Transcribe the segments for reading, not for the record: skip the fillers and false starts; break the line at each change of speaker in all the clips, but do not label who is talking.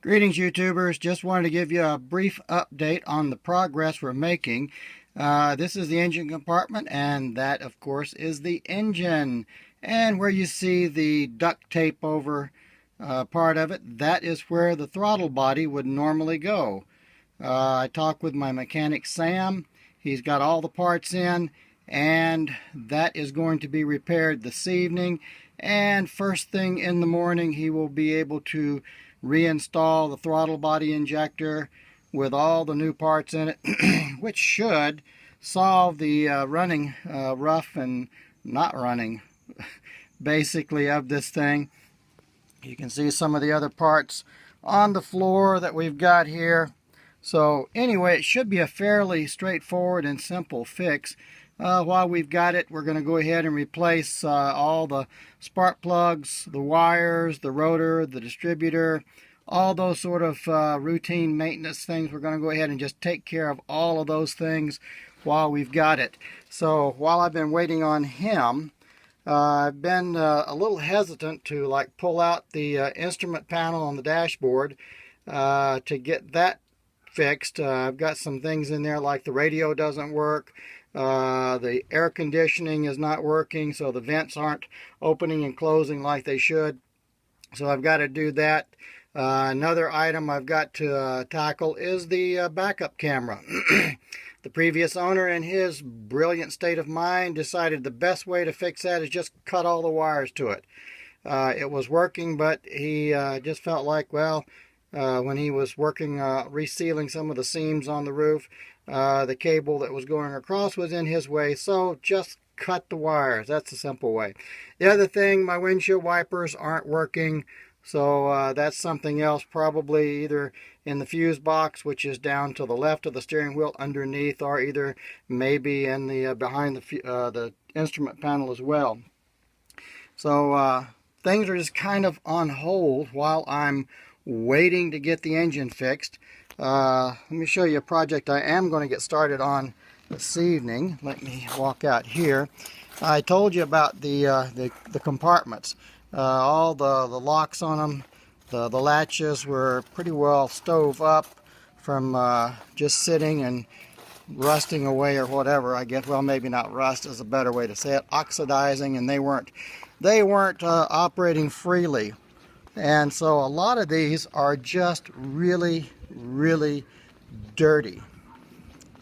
Greetings, YouTubers. Just wanted to give you a brief update on the progress we're making. This is the engine compartment, and that, of course, is the engine. And where you see the duct tape over part of it, that is where the throttle body would normally go. I talked with my mechanic, Sam. He's got all the parts in, and that is going to be repaired this evening. And first thing in the morning, he will be able to reinstall the throttle body injector with all the new parts in it, which should solve the running rough and not running basically of this thing. You can see some of the other parts on the floor that we've got here. So anyway, it should be a fairly straightforward and simple fix. While we've got it, we're going to go ahead and replace all the spark plugs, the wires, the rotor, the distributor, all those sort of routine maintenance things. We're going to go ahead and just take care of all of those things while we've got it. So while I've been waiting on him, I've been a little hesitant to pull out the instrument panel on the dashboard to get that fixed. I've got some things in there like the radio doesn't work. The air conditioning is not working, so the vents aren't opening and closing like they should. So I've got to do that. Another item I've got to tackle is the backup camera. The previous owner, in his brilliant state of mind, decided the best way to fix that is just cut all the wires to it. It was working, but he just felt like, well, when he was working resealing some of the seams on the roof, the cable that was going across was in his way, so just cut the wires. That's the simple way. The other thing, my windshield wipers aren't working, so that's something else, probably either in the fuse box, which is down to the left of the steering wheel underneath, or either maybe in the behind the instrument panel as well. So things are just kind of on hold while I'm waiting to get the engine fixed. Let me show you a project I am going to get started on this evening. Let me walk out here. I told you about the compartments. All the locks on them, the latches were pretty well stove up from just sitting and rusting away or whatever, I guess. Well, maybe not rust is a better way to say it. Oxidizing, and they weren't operating freely. And so a lot of these are just really dirty.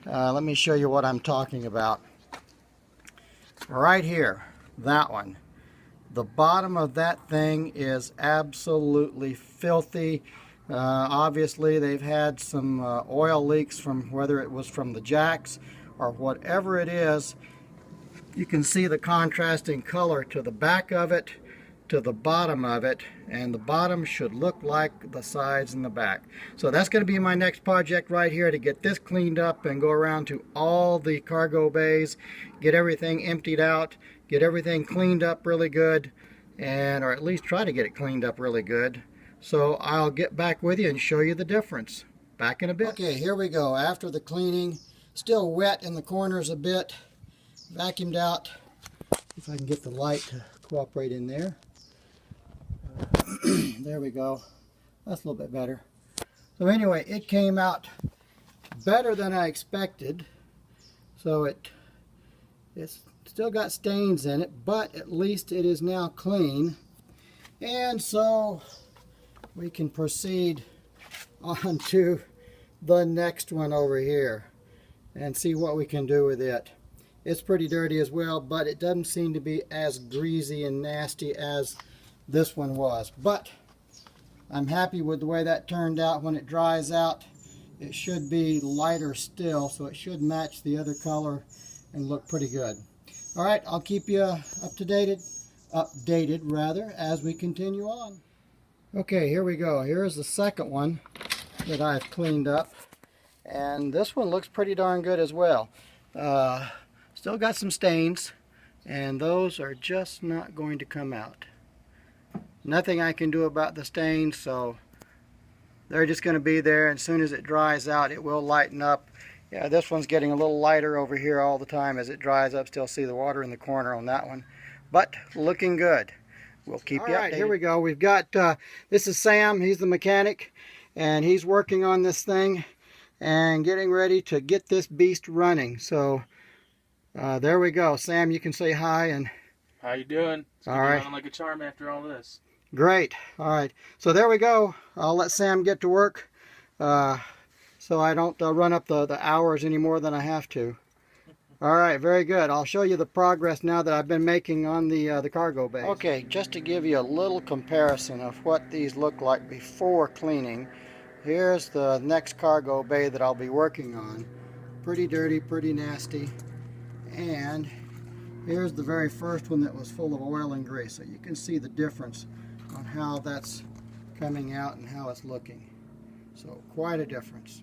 Let me show you what I'm talking about. Right here, that one. The bottom of that thing is absolutely filthy. Obviously, they've had some oil leaks from whether it was from the jacks or whatever it is. You can see the contrasting color to the back of it, to the bottom of it, and the bottom should look like the sides and the back. So that's going to be my next project right here, to get this cleaned up and go around to all the cargo bays, get everything emptied out, get everything cleaned up really good, or at least try to get it cleaned up really good. So I'll get back with you and show you the difference. Back in a bit. Okay, here we go. After the cleaning, still wet in the corners a bit, vacuumed out. If I can get the light to cooperate in there. There we go. That's a little bit better. So anyway, it came out better than I expected. So it's still got stains in it, but at least it is now clean. And so we can proceed on to the next one over here and see what we can do with it. It's pretty dirty as well, but it doesn't seem to be as greasy and nasty as this one was. But I'm happy with the way that turned out. When it dries out, it should be lighter still, so it should match the other color and look pretty good. All right, I'll keep you updated rather, as we continue on. Okay, here we go. Here's the second one that I've cleaned up, and this one looks pretty darn good as well. Still got some stains, and those are just not going to come out. Nothing I can do about the stains, so they're just going to be there, and as soon as it dries out, it will lighten up. Yeah, this one's getting a little lighter over here all the time as it dries up. Still see the water in the corner on that one, but looking good. We'll keep you updated. All right, here we go. We've got, this is Sam, he's the mechanic, and he's working on this thing and getting ready to get this beast running. So there we go. Sam, you can say hi. And
how you doing? It's
all right.
Running like a charm after all this.
Great. All right. So there we go. I'll let Sam get to work, so I don't run up the hours any more than I have to. All right, very good. I'll show you the progress now that I've been making on the cargo bay. Okay, just to give you a little comparison of what these look like before cleaning, here's the next cargo bay that I'll be working on. Pretty dirty, pretty nasty. And here's the very first one that was full of oil and grease. So you can see the difference on how that's coming out and how it's looking. So quite a difference.